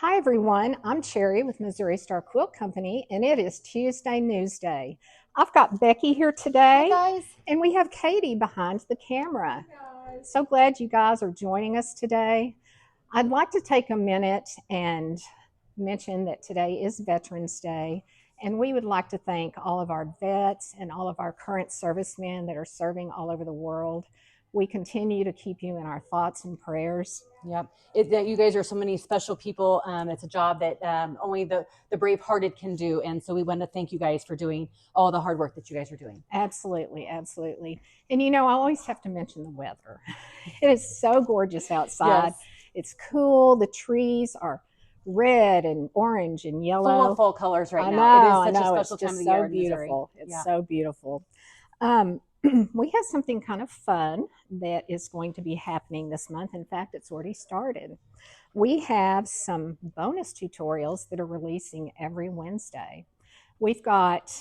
Hi everyone, I'm Cherry with Missouri Star Quilt Company and it is Tuesday Newsday. I've got Becky here Hi today guys. and we have Katie behind the camera. So glad you guys are joining us today. I'd like to take a minute and mention that today is Veterans Day and we would like to thank all of our vets and all of our current servicemen that are serving all over the world. We continue to keep you in our thoughts and prayers. Yep. You guys are so many special people. It's a job that only the brave-hearted can do. And so we want to thank you guys for doing all the hard work that you guys are doing. Absolutely, absolutely. And I always have to mention the weather. It is so gorgeous outside. Yes. It's cool. The trees are red and orange and Full yellow. of fall colors right I now. It is know, I such a know. special It's time of just the so year in Missouri. beautiful. It's Yeah. so beautiful. We have something kind of fun that is going to be happening this month. In fact, it's already started. We have some bonus tutorials that are releasing every Wednesday. We've got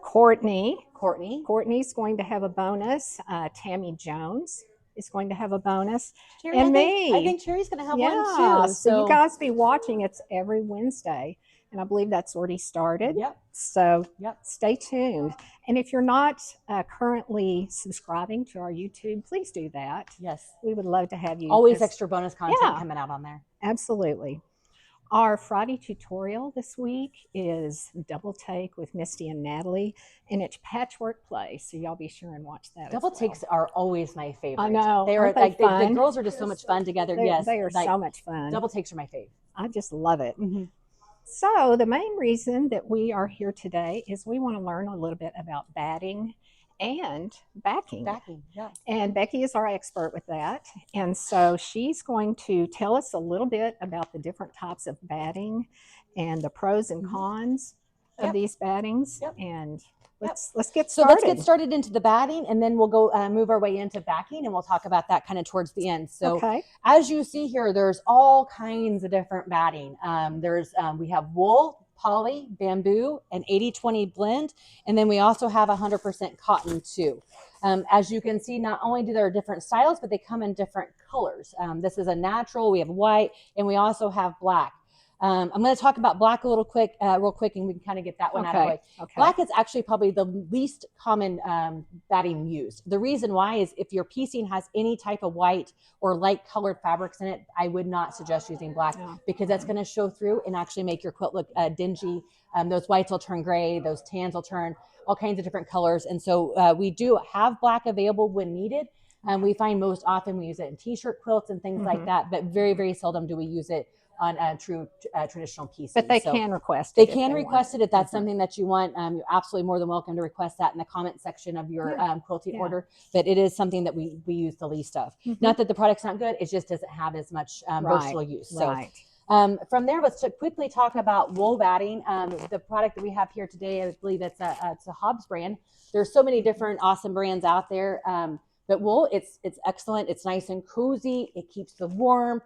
Courtney. Courtney's going to have a bonus. Tammy Jones is going to have a bonus. Cherry, And I me. think Cherry's going to have one Yeah. too. So you guys be watching. It's every Wednesday. And I believe that's already started. Yep. So Yep. stay tuned. And if you're not currently subscribing to our YouTube, please do that. Yes. We would love to have you. Always extra bonus content coming out on there. Absolutely. Our Friday tutorial this week is Double Take with Misty and Natalie, and it's patchwork play. So y'all be sure and watch that. Double takes are always my favorite. I know. They are like the girls are just so much fun together. Yes, they are so much fun. Double takes are my favorite. I just love it. So the main reason that we are here today is we want to learn a little bit about batting and backing. Yeah. And Becky is our expert with that. And so she's going to tell us a little bit about the different types of batting and the pros and cons of these battings. And let's get started. So let's get started into the batting, and then we'll go move our way into backing, and we'll talk about that kind of towards the end. So as you see here, there's all kinds of different batting. We have wool, poly, bamboo, an 80-20 blend, and then we also have 100% cotton too. As you can see, not only do there are different styles, but they come in different colors. This is a natural, we have white, and we also have black. I'm going to talk about black a little real quick, and we can kind of get that one out of the way. Black is actually probably the least common batting used. The reason why is if your piecing has any type of white or light colored fabrics in it, I would not suggest using black because that's going to show through and actually make your quilt look dingy. Those whites will turn gray, those tans will turn all kinds of different colors. And so we do have black available when needed. We find most often we use it in t-shirt quilts and things like that, but very, very seldom do we use it on true traditional pieces. But they can request it. They can request it if that's something that you want. You're absolutely more than welcome to request that in the comment section of your quilting order. But it is something that we use the least of. Not that the product's not good, it just doesn't have as much versatile use. So from there, let's quickly talk about wool batting. The product that we have here today, I believe it's a Hobbs brand. There's so many different awesome brands out there. But wool, it's excellent. It's nice and cozy. It keeps the warmth.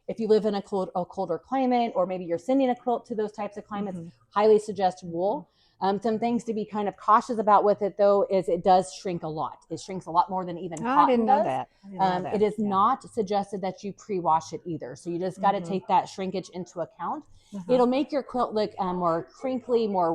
If you live in a colder climate, or maybe you're sending a quilt to those types of climates, highly suggest wool. Some things to be kind of cautious about with it, though, is it does shrink a lot. It shrinks a lot more than even cotton I didn't know does. that. It is not suggested that you pre-wash it either. So you just got to take that shrinkage into account. It'll make your quilt look more crinkly, more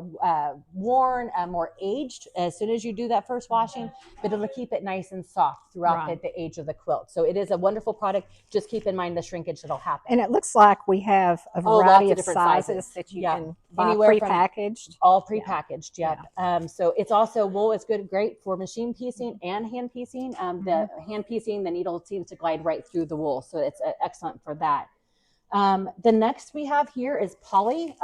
worn, more aged as soon as you do that first washing, but it'll keep it nice and soft throughout the age of the quilt. So it is a wonderful product. Just keep in mind the shrinkage that'll happen. And it looks like we have a variety of sizes that you can buy prepackaged. All prepackaged, so it's also, wool is great for machine piecing and hand piecing. The hand piecing, the needle seems to glide right through the wool, so it's excellent for that. The next we have here is poly.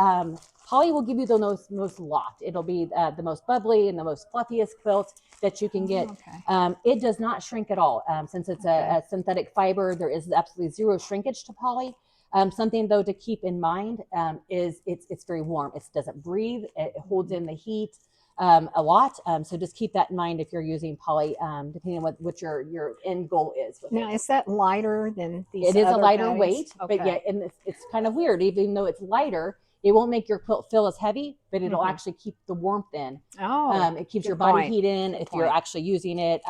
Poly will give you the most loft. It'll be the most bubbly and the most fluffiest quilt that you can get. It does not shrink at all. Since it's a synthetic fiber, there is absolutely zero shrinkage to poly. Something though to keep in mind is it's very warm. It doesn't breathe. It holds in the heat a lot. So just keep that in mind if you're using poly, depending on what your end goal is. Now, is that lighter than these? It is a lighter weight, but and it's kind of weird. Even though it's lighter, it won't make your quilt feel as heavy, but it'll actually keep the warmth in. It keeps your body heat in if you're actually using it.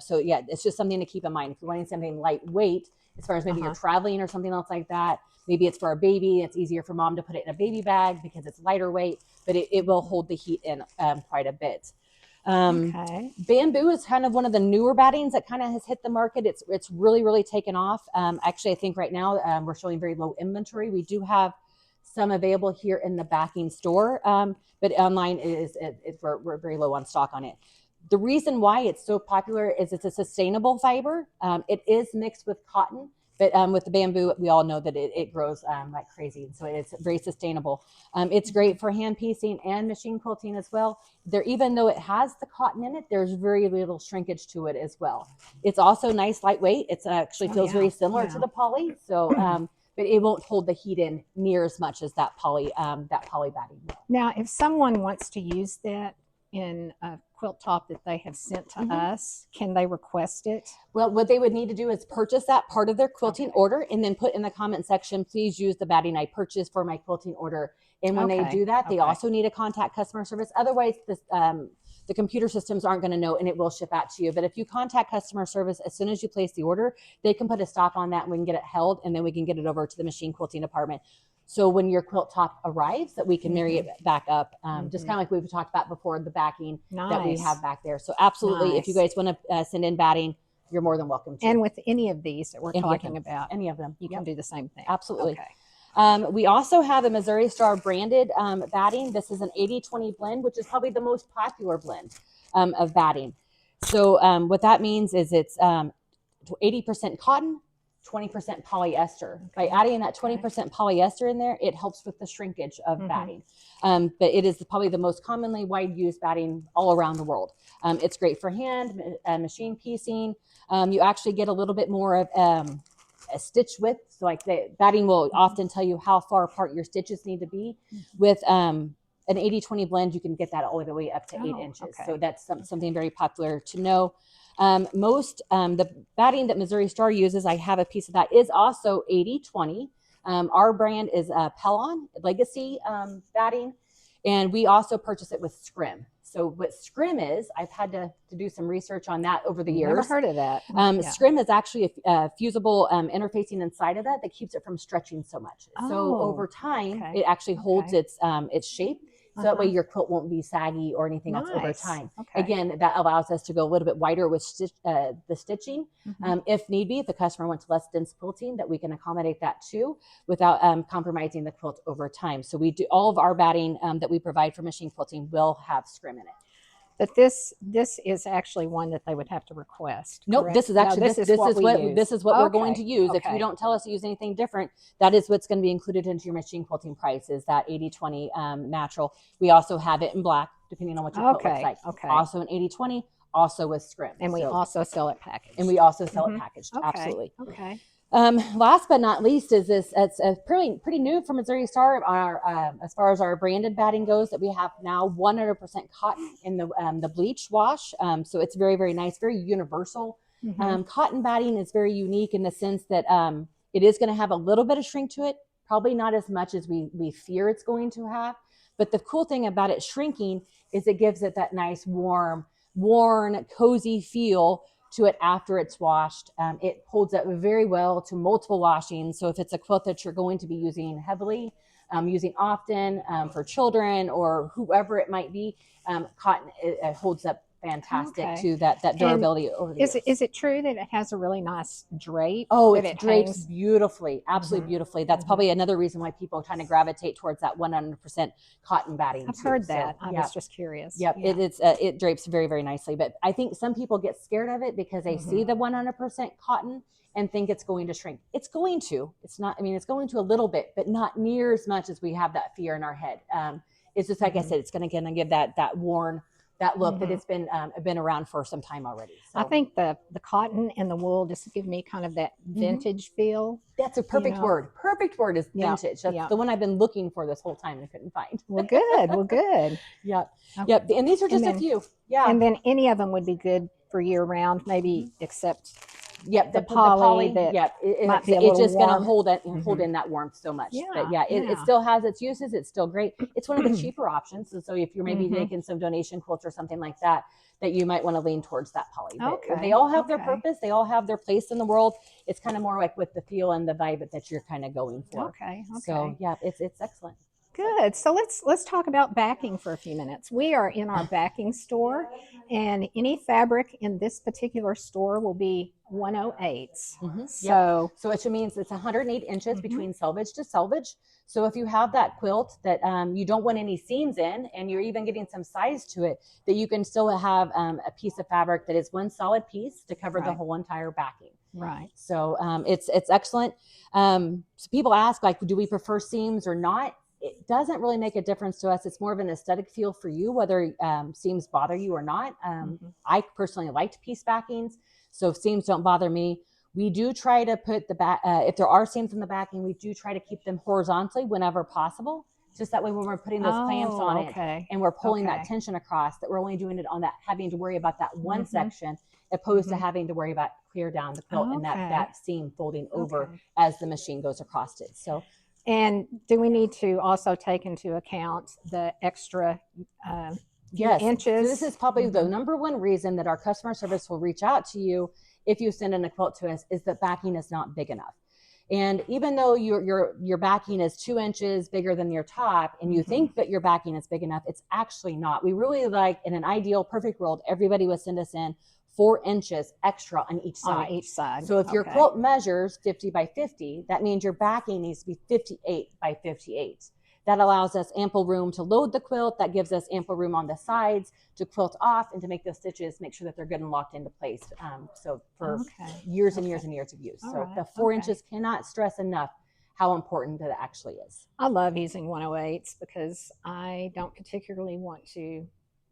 So yeah, it's just something to keep in mind. If you're wanting something lightweight, as far as maybe you're traveling or something else like that. Maybe it's for a baby. It's easier for mom to put it in a baby bag because it's lighter weight, but it will hold the heat in quite a bit. Bamboo is kind of one of the newer battings that kind of has hit the market. It's really, really taken off. Actually, I think right now we're showing very low inventory. We do have some available here in the backing store, but online we're very low on stock on it. The reason why it's so popular is it's a sustainable fiber. It is mixed with cotton, but with the bamboo, we all know that it grows like crazy. So it's very sustainable. It's great for hand piecing and machine quilting as well. Even though it has the cotton in it, there's very little shrinkage to it as well. It's also nice, lightweight. It actually feels very similar to the poly. So, but it won't hold the heat in near as much as that poly batting will. Now, if someone wants to use that in a quilt top that they have sent to us, can they request it? Well, what they would need to do is purchase that part of their quilting order and then put in the comment section, please use the batting I purchased for my quilting order. And when they do that, they also need to contact customer service. Otherwise, the computer systems aren't going to know, and it will ship out to you. But if you contact customer service as soon as you place the order, they can put a stop on that and we can get it held, and then we can get it over to the machine quilting department. So when your quilt top arrives, that we can marry it back up, just kind of like we've talked about before, the backing that we have back there. So absolutely, if you guys want to send in batting, you're more than welcome to. And with any of these that we're talking about, any of them, you can do the same thing. Absolutely. We also have a Missouri Star branded batting. This is an 80-20 blend, which is probably the most popular blend of batting. So what that means is it's 80% cotton, 20% polyester. By adding that 20% polyester in there, it helps with the shrinkage of batting. But it is probably the most commonly wide used batting all around the world. It's great for hand, machine piecing. You actually get a little bit more of a stitch width. So like the batting will often tell you how far apart your stitches need to be. With an 80-20 blend, you can get that all the way up to 8 inches. So that's something very popular to know. The batting that Missouri Star uses, I have a piece of that, is also 80-20. Our brand is Pellon Legacy batting, and we also purchase it with scrim. So what scrim is, I've had to do some research on that over the years. Never heard of that. Scrim is actually a fusible interfacing inside of that keeps it from stretching so much. So over time, it actually holds its shape. So that way your quilt won't be saggy or anything else over time. Again, that allows us to go a little bit wider with the stitching. If need be, if the customer wants less dense quilting, that we can accommodate that too without compromising the quilt over time. So we do all of our batting that we provide for machine quilting will have scrim in it. But this is actually one that they would have to request. Nope, this is actually this is what we're going to use. If you don't tell us to use anything different, that is what's going to be included into your machine quilting price, is that 80-20 natural. We also have it in black, depending on what your quilt looks like. Also an 80-20, also with scrim. And we also sell it packaged. Packaged. Absolutely. Last but not least is this. It's pretty new from Missouri Star. As far as our branded batting goes, that we have now 100% cotton in the bleach wash. So it's very, very nice, very universal. Cotton batting is very unique in the sense that it is going to have a little bit of shrink to it, probably not as much as we fear it's going to have. But the cool thing about it shrinking is it gives it that nice worn, cozy feel to it after it's washed. It holds up very well to multiple washings. So if it's a quilt that you're going to be using heavily, using often for children or whoever it might be, cotton it holds up fantastic to that durability over the years. Is it true that it has a really nice drape? Oh, it drapes beautifully, absolutely beautifully. That's probably another reason why people kind of gravitate towards that 100% cotton batting. I've heard that. I was just curious. It drapes very, very nicely. But I think some people get scared of it because they see the 100% cotton and think it's going to shrink. It's going to. It's not. I mean, it's going to a little bit, but not near as much as we have that fear in our head. It's just like I said. It's going to give that worn. That look that it's been around for some time already. So. I think the cotton and the wool just give me kind of that vintage feel. That's a perfect word. Perfect word is vintage. That's the one I've been looking for this whole time and I couldn't find. Well, good. Yep. And these are just a few. Yeah. And then any of them would be good for year round, maybe except Yep, the poly that might be a little it's just going to hold in that warmth so much. But it still has its uses. It's still great. It's one of the cheaper options. So if you're maybe making some donation quilts or something like that, that you might want to lean towards that poly. But they all have their purpose. They all have their place in the world. It's kind of more like with the feel and the vibe that you're kind of going for. Okay. So yeah, it's excellent. Good. So let's talk about backing for a few minutes. We are in our backing store, and any fabric in this particular store will be 108s. So it means it's 108 inches between selvage to selvage. So if you have that quilt that you don't want any seams in, and you're even getting some size to it, that you can still have a piece of fabric that is one solid piece to cover the whole entire backing. Right. So it's excellent. So people ask, like, do we prefer seams or not? It doesn't really make a difference to us. It's more of an aesthetic feel for you, whether seams bother you or not. I personally liked piece backings, so if seams don't bother me. We do try to put the back, if there are seams in the backing, we do try to keep them horizontally whenever possible. Just that way, when we're putting those clamps on it and we're pulling that tension across, that we're only doing it on that, having to worry about that one section, opposed to having to worry about clear down the quilt and that seam folding over as the machine goes across it. So. And do we need to also take into account the extra inches? This is probably the number one reason that our customer service will reach out to you if you send in a quilt to us, is that backing is not big enough. And even though your backing is 2 inches bigger than your top, and you think that your backing is big enough, it's actually not. We really like, in an ideal, perfect world, everybody would send us in 4 inches extra on each side. So if your quilt measures 50 by 50, that means your backing needs to be 58 by 58. That allows us ample room to load the quilt. That gives us ample room on the sides to quilt off and to make those stitches, make sure that they're good and locked into place. So for years and years and years of use. So the 4 inches, cannot stress enough how important that actually is. I love using 108s because I don't particularly want to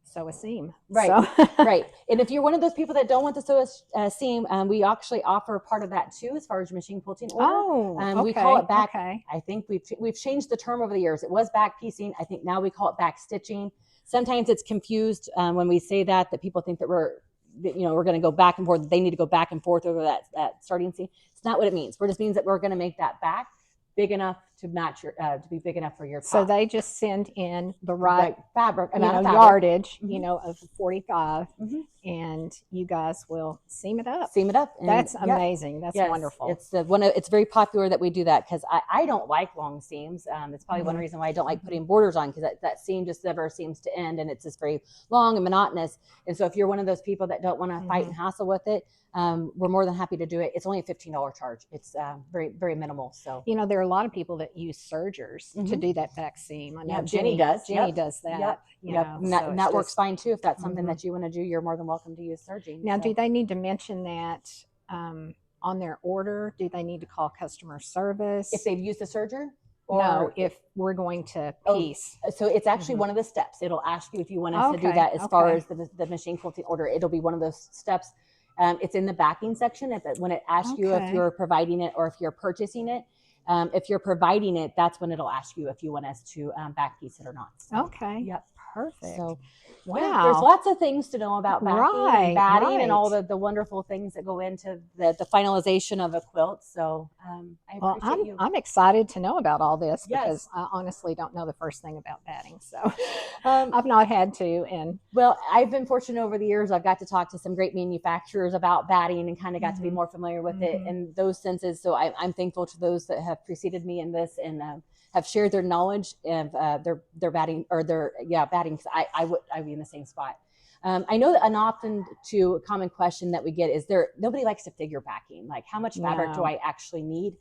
sew a seam. Right, right. And if you're one of those people that don't want to sew a seam, we actually offer part of that too, as far as machine quilting order. We call it back. I think we've changed the term over the years. It was back piecing. I think now we call it back stitching. Sometimes it's confused when we say that people think that we're going to go back and forth. They need to go back and forth over that starting seam. It's not what it means. It just means that we're going to make that back big enough to match your to be big enough for your top. So they just send in the right fabric, yardage, of 45, and you guys will seam it up. That's amazing. That's wonderful. It's very popular that we do that, because I don't like long seams. It's probably one reason why I don't like putting borders on, because that seam just never seems to end, and it's just very long and monotonous. And so if you're one of those people that don't want to fight and hassle with it, we're more than happy to do it. It's only a $15 charge. It's very, very minimal. So there are a lot of people that use sergers to do that back seam. I know Jenny does. Jenny does that. And that works fine too. If that's something that you want to do, you're more than welcome to use serging. Now, do they need to mention that on their order? Do they need to call customer service if they've used the serger? No, if we're going to piece. So it's actually one of the steps. It'll ask you if you want us to do that as far as the machine quilting order. It'll be one of those steps. It's in the backing section. When it asks you if you're providing it or if you're purchasing it, if you're providing it, that's when it'll ask you if you want us to back piece it or not. So, Yep. Perfect. So, wow. There's lots of things to know about backing and batting and all the wonderful things that go into the finalization of a quilt. So I appreciate you. I'm excited to know about all this because I honestly don't know the first thing about batting. So I've not had to. Well, I've been fortunate over the years. I've got to talk to some great manufacturers about batting and kind of got to be more familiar with it in those senses. So I'm thankful to those that have preceded me in this and have shared their knowledge of their batting or their batting, because I would be in the same spot. I know that an often a common question that we get is nobody likes to figure backing, like how much fabric do I actually need?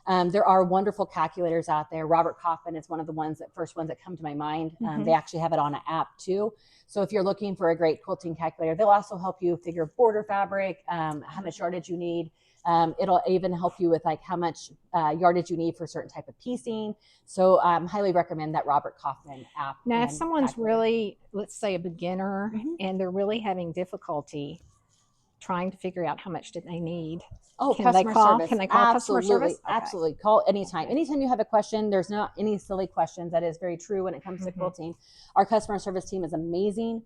There are wonderful calculators out there. Robert Kaufman is one of the first ones that come to my mind. They actually have it on an app too. So if you're looking for a great quilting calculator, they'll also help you figure border fabric, how much yardage you need. It'll even help you with like how much yardage you need for a certain type of piecing. So highly recommend that Robert Kaufman app. Now, if someone's really, let's say a beginner, and they're really having difficulty trying to figure out how much do they need, can they call customer service? Absolutely. Call anytime. Anytime you have a question, there's not any silly questions. That is very true when it comes to quilting. Our customer service team is amazing.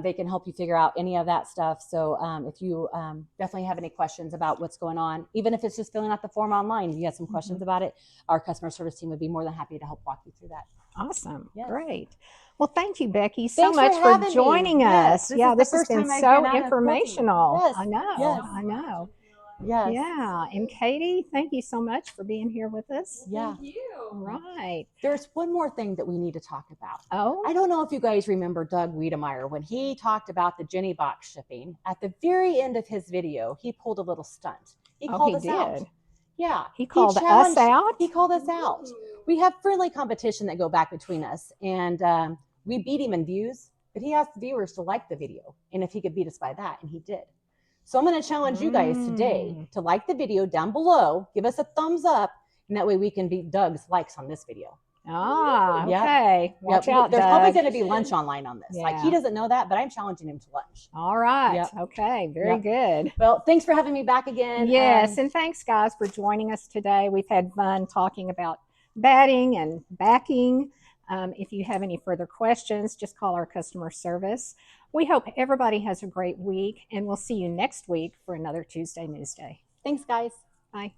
They can help you figure out any of that stuff. So if you definitely have any questions about what's going on, even if it's just filling out the form online, if you have some questions about it, our customer service team would be more than happy to help walk you through that. Awesome. Yes. Great. Well, thank you, Becky, so much for joining us. Yes, this has been so informational. Yes. I know. Yes. I know. Yes. Yeah. And Katie, thank you so much for being here with us. Yeah. Thank you. Right. There's one more thing that we need to talk about. Oh. I don't know if you guys remember Doug Wiedemeyer when he talked about the Jenny box shipping. At the very end of his video, he pulled a little stunt. He called us out. Yeah. He called us out? He called us out. We have friendly competition that go back between us, and we beat him in views, but he asked the viewers to like the video, and if he could beat us by that, and he did. So I'm going to challenge you guys today to like the video down below, give us a thumbs up, and that way we can beat Doug's likes on this video. Ah, okay. Watch out, There's Doug. probably going to be lunch online on this. Yeah. Like, he doesn't know that, but I'm challenging him to lunch. All right. Okay. Very good. Well, thanks for having me back again. Yes. And thanks, guys, for joining us today. We've had fun talking about batting and backing. If you have any further questions, just call our customer service. We hope everybody has a great week, and we'll see you next week for another Tuesday Newsday. Thanks, guys. Bye.